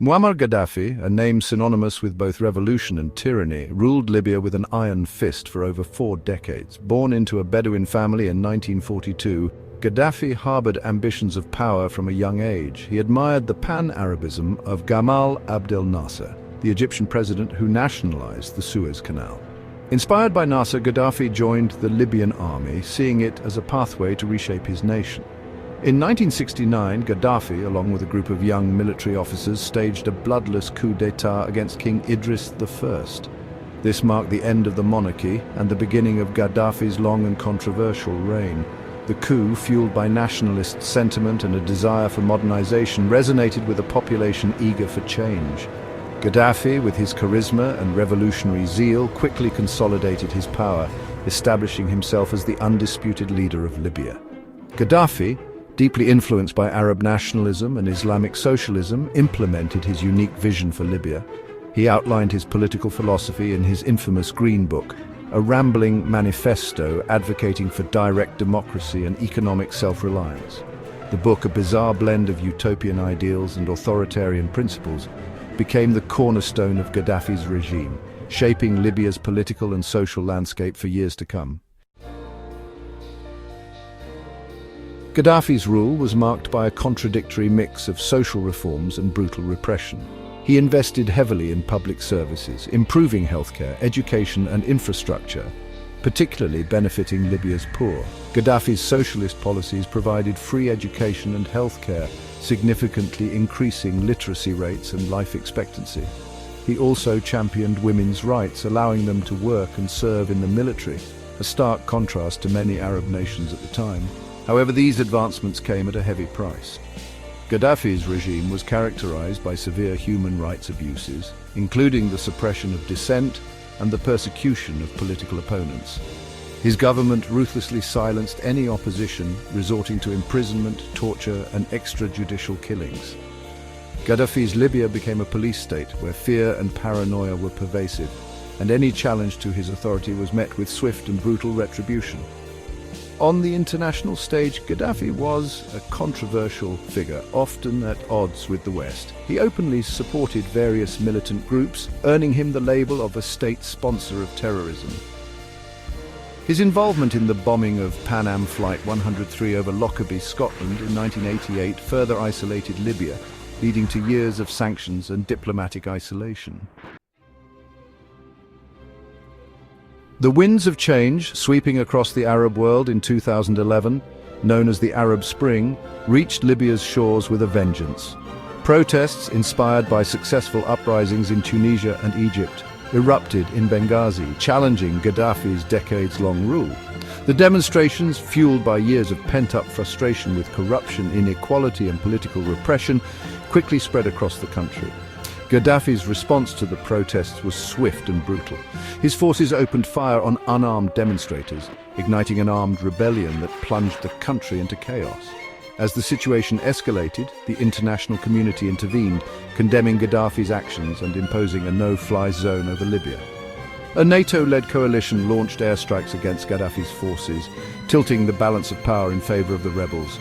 Muammar Gaddafi, a name synonymous with both revolution and tyranny, ruled Libya with an iron fist for over 4 decades. Born into a Bedouin family in 1942, Gaddafi harbored ambitions of power from a young age. He admired the pan-Arabism of Gamal Abdel Nasser, the Egyptian president who nationalized the Suez Canal. Inspired by Nasser, Gaddafi joined the Libyan army, seeing it as a pathway to reshape his nation. In 1969, Gaddafi, along with a group of young military officers, staged a bloodless coup d'état against King Idris I. This marked the end of the monarchy and the beginning of Gaddafi's long and controversial reign. The coup, fueled by nationalist sentiment and a desire for modernization, resonated with a population eager for change. Gaddafi, with his charisma and revolutionary zeal, quickly consolidated his power, establishing himself as the undisputed leader of Libya. Gaddafi, deeply influenced by Arab nationalism and Islamic socialism, implemented his unique vision for Libya. He outlined his political philosophy in his infamous Green Book, a rambling manifesto advocating for direct democracy and economic self-reliance. The book, a bizarre blend of utopian ideals and authoritarian principles, became the cornerstone of Gaddafi's regime, shaping Libya's political and social landscape for years to come. Gaddafi's rule was marked by a contradictory mix of social reforms and brutal repression. He invested heavily in public services, improving healthcare, education and infrastructure, particularly benefiting Libya's poor. Gaddafi's socialist policies provided free education and healthcare, significantly increasing literacy rates and life expectancy. He also championed women's rights, allowing them to work and serve in the military, a stark contrast to many Arab nations at the time. However, these advancements came at a heavy price. Gaddafi's regime was characterized by severe human rights abuses, including the suppression of dissent and the persecution of political opponents. His government ruthlessly silenced any opposition, resorting to imprisonment, torture, and extrajudicial killings. Gaddafi's Libya became a police state where fear and paranoia were pervasive, and any challenge to his authority was met with swift and brutal retribution. On the international stage, Gaddafi was a controversial figure, often at odds with the West. He openly supported various militant groups, earning him the label of a state sponsor of terrorism. His involvement in the bombing of Pan Am Flight 103 over Lockerbie, Scotland in 1988 further isolated Libya, leading to years of sanctions and diplomatic isolation. The winds of change sweeping across the Arab world in 2011, known as the Arab Spring, reached Libya's shores with a vengeance. Protests, inspired by successful uprisings in Tunisia and Egypt, erupted in Benghazi, challenging Gaddafi's decades-long rule. The demonstrations, fueled by years of pent-up frustration with corruption, inequality and political repression, quickly spread across the country. Gaddafi's response to the protests was swift and brutal. His forces opened fire on unarmed demonstrators, igniting an armed rebellion that plunged the country into chaos. As the situation escalated, the international community intervened, condemning Gaddafi's actions and imposing a no-fly zone over Libya. A NATO-led coalition launched airstrikes against Gaddafi's forces, tilting the balance of power in favor of the rebels.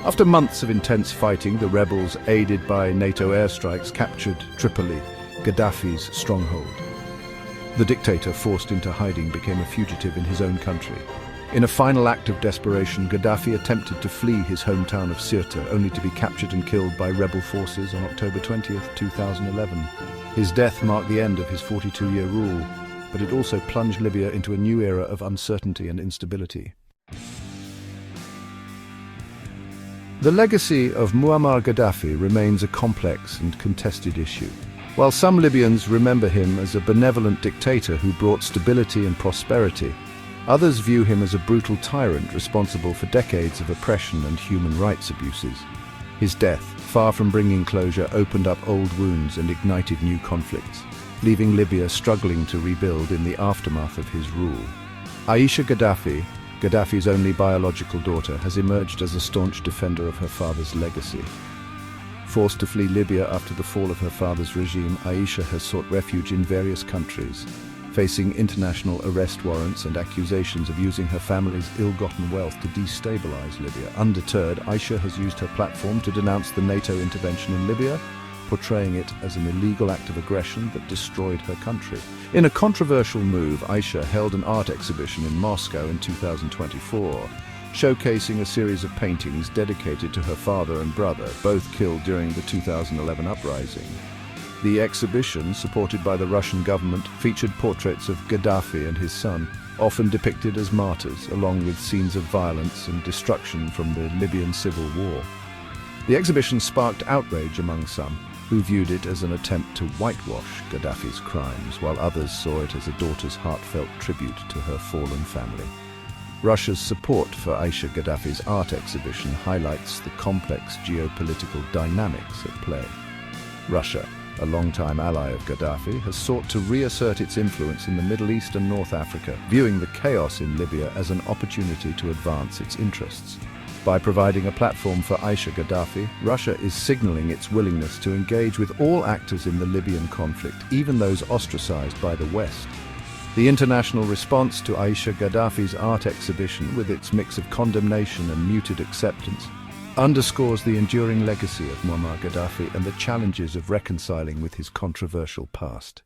After months of intense fighting, the rebels, aided by NATO airstrikes, captured Tripoli, Gaddafi's stronghold. The dictator, forced into hiding, became a fugitive in his own country. In a final act of desperation, Gaddafi attempted to flee his hometown of Sirte, only to be captured and killed by rebel forces on October 20, 2011. His death marked the end of his 42-year rule, but it also plunged Libya into a new era of uncertainty and instability. The legacy of Muammar Gaddafi remains a complex and contested issue. While some Libyans remember him as a benevolent dictator who brought stability and prosperity, others view him as a brutal tyrant responsible for decades of oppression and human rights abuses. His death, far from bringing closure, opened up old wounds and ignited new conflicts, leaving Libya struggling to rebuild in the aftermath of his rule. Aisha Gaddafi, Gaddafi's only biological daughter, has emerged as a staunch defender of her father's legacy. Forced to flee Libya after the fall of her father's regime, Aisha has sought refuge in various countries, facing international arrest warrants and accusations of using her family's ill-gotten wealth to destabilize Libya. Undeterred, Aisha has used her platform to denounce the NATO intervention in Libya, portraying it as an illegal act of aggression that destroyed her country. In a controversial move, Aisha held an art exhibition in Moscow in 2024, showcasing a series of paintings dedicated to her father and brother, both killed during the 2011 uprising. The exhibition, supported by the Russian government, featured portraits of Gaddafi and his son, often depicted as martyrs, along with scenes of violence and destruction from the Libyan civil war. The exhibition sparked outrage among some, who viewed it as an attempt to whitewash Gaddafi's crimes, while others saw it as a daughter's heartfelt tribute to her fallen family. Russia's support for Aisha Gaddafi's art exhibition highlights the complex geopolitical dynamics at play. Russia, a longtime ally of Gaddafi, has sought to reassert its influence in the Middle East and North Africa, viewing the chaos in Libya as an opportunity to advance its interests. By providing a platform for Aisha Gaddafi, Russia is signaling its willingness to engage with all actors in the Libyan conflict, even those ostracized by the West. The international response to Aisha Gaddafi's art exhibition, with its mix of condemnation and muted acceptance, underscores the enduring legacy of Muammar Gaddafi and the challenges of reconciling with his controversial past.